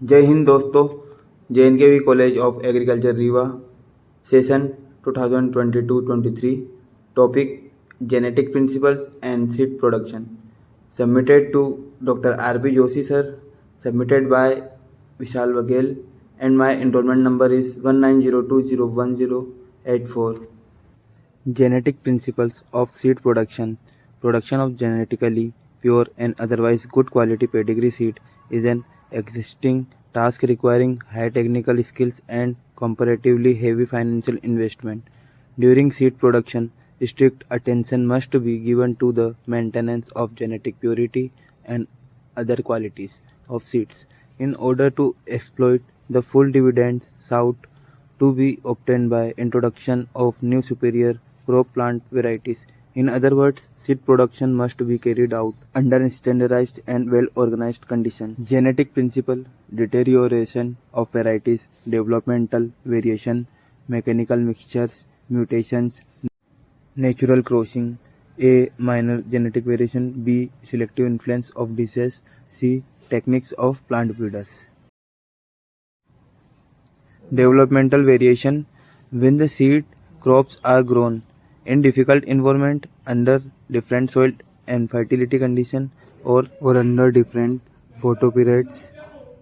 जय हिंद दोस्तों। JNKV college of agriculture Rewa session 2022-23 topic genetic principles and seed production submitted to Dr R P Joshi sir, submitted by Vishal Baghel, and my enrollment number is 1902010884. Genetic principles of seed production. Production of genetically pure and otherwise good quality pedigree seed is an existing task requiring high technical skills and comparatively heavy financial investment. During seed production, strict attention must be given to the maintenance of genetic purity and other qualities of seeds in order to exploit the full dividends sought to be obtained by introduction of new superior crop plant varieties. In other words, seed production must be carried out under standardized and well-organized conditions. Genetic principle, deterioration of varieties, developmental variation, mechanical mixtures, mutations, natural crossing, A. Minor genetic variation, B. Selective influence of disease, C. Techniques of plant breeders. Developmental variation, when the seed crops are grown in difficult environment under different soil and fertility condition, or under different photoperiods,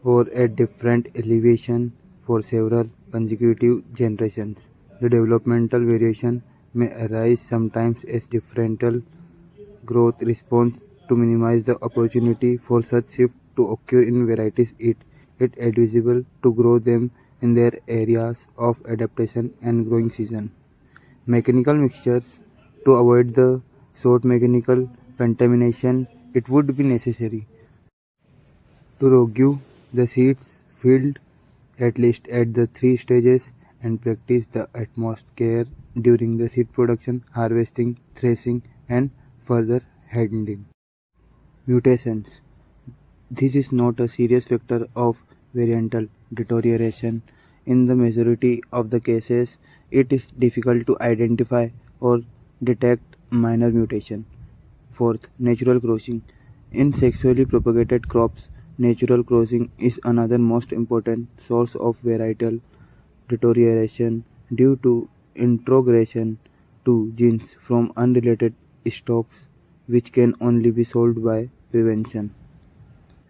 or at different elevation for several consecutive generations. The developmental variation may arise sometimes as differential growth response. To minimize the opportunity for such shift to occur in varieties, it advisable to grow them in their areas of adaptation and growing season. Mechanical mixtures, to avoid the short mechanical contamination, it would be necessary to rogue the seeds field at least at the 3 stages and practice the utmost care during the seed production, harvesting, threshing, and further handling. Mutations. This is not a serious factor of variantal deterioration. In the majority of the cases, it is difficult to identify or detect minor mutation. Fourth, natural crossing. In sexually propagated crops, natural crossing is another most important source of varietal deterioration due to introgression to genes from unrelated stocks, which can only be solved by prevention.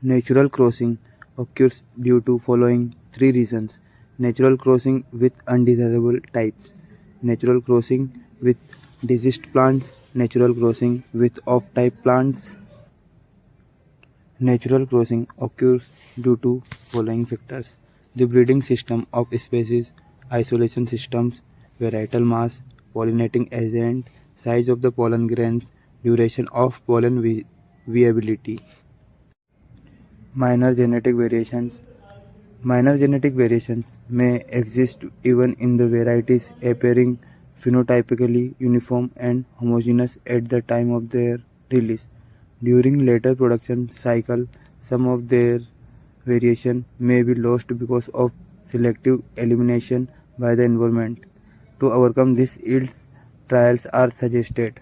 Natural crossing occurs due to following 3 reasons: natural crossing with undesirable types, natural crossing with diseased plants, natural crossing with off-type plants. Natural crossing occurs due to following factors: the breeding system of species, isolation systems, varietal mass, pollinating agent, size of the pollen grains, duration of pollen viability. Minor genetic variations. Minor genetic variations may exist even in the varieties appearing phenotypically uniform and homogeneous at the time of their release. During later production cycle, some of their variation may be lost because of selective elimination by the environment. To overcome this, yield trials are suggested.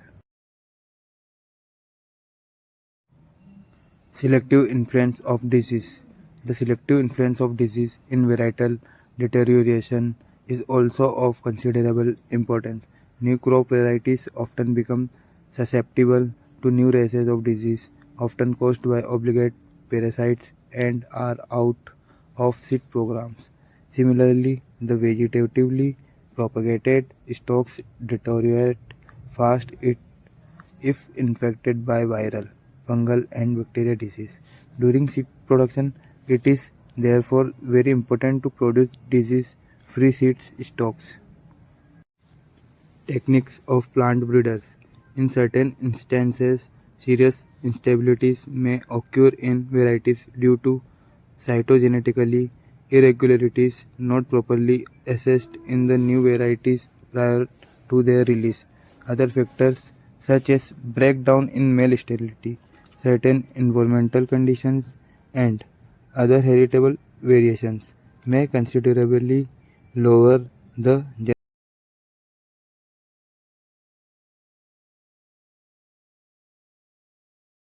Selective influence of disease. The selective influence of disease in varietal deterioration is also of considerable importance. New crop varieties often become susceptible to new races of disease, often caused by obligate parasites, and are out of seed programs. Similarly, the vegetatively propagated stocks deteriorate fast if infected by viral, fungal, and bacterial disease. During seed production, it is therefore very important to produce disease-free seed stocks. Techniques of plant breeders. In certain instances, serious instabilities may occur in varieties due to cytogenetically irregularities not properly assessed in the new varieties prior to their release. Other factors such as breakdown in male sterility, certain environmental conditions, and other heritable variations may considerably lower the